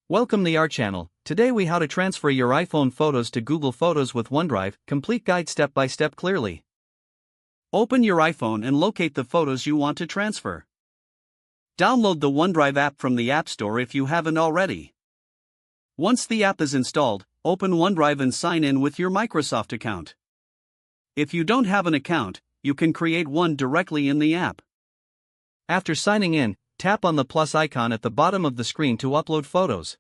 Welcome to our channel. Today we how to transfer your iPhone photos to Google Photos with OneDrive, complete guide step by step clearly. Open your iPhone and locate the photos you want to transfer. Download the OneDrive app from the App Store if you haven't already. Once the app is installed, open OneDrive and sign in with your Microsoft account. If you don't have an account, you can create one directly in the app. After signing in, tap on the plus icon at the bottom of the screen to upload photos.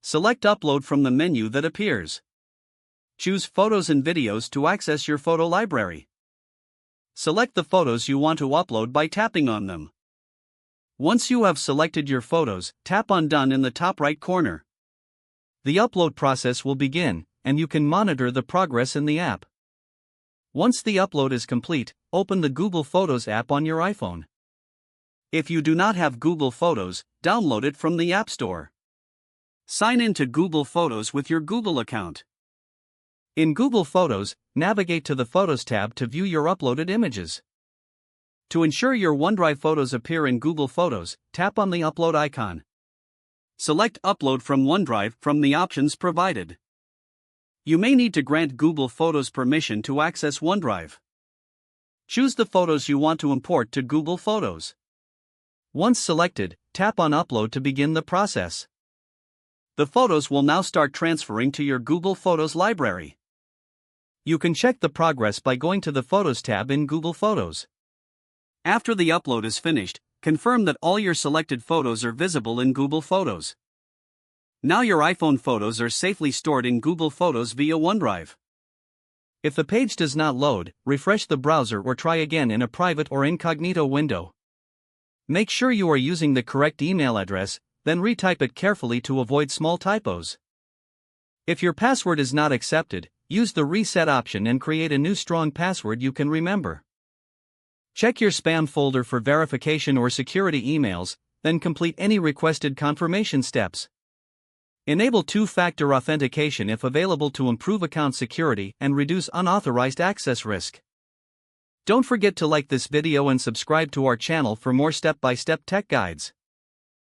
Select Upload from the menu that appears. Choose Photos and Videos to access your photo library. Select the photos you want to upload by tapping on them. Once you have selected your photos, tap on Done in the top right corner. The upload process will begin, and you can monitor the progress in the app. Once the upload is complete, open the Google Photos app on your iPhone. If you do not have Google Photos, download it from the App Store. Sign in to Google Photos with your Google account. In Google Photos, navigate to the Photos tab to view your uploaded images. To ensure your OneDrive photos appear in Google Photos, tap on the Upload icon. Select Upload from OneDrive from the options provided. You may need to grant Google Photos permission to access OneDrive. Choose the photos you want to import to Google Photos. Once selected, tap on Upload to begin the process. The photos will now start transferring to your Google Photos library. You can check the progress by going to the Photos tab in Google Photos. After the upload is finished, confirm that all your selected photos are visible in Google Photos. Now your iPhone photos are safely stored in Google Photos via OneDrive. If the page does not load, refresh the browser or try again in a private or incognito window. Make sure you are using the correct email address, then retype it carefully to avoid small typos. If your password is not accepted, use the reset option and create a new strong password you can remember. Check your spam folder for verification or security emails, then complete any requested confirmation steps. Enable two-factor authentication if available to improve account security and reduce unauthorized access risk. Don't forget to like this video and subscribe to our channel for more step-by-step tech guides.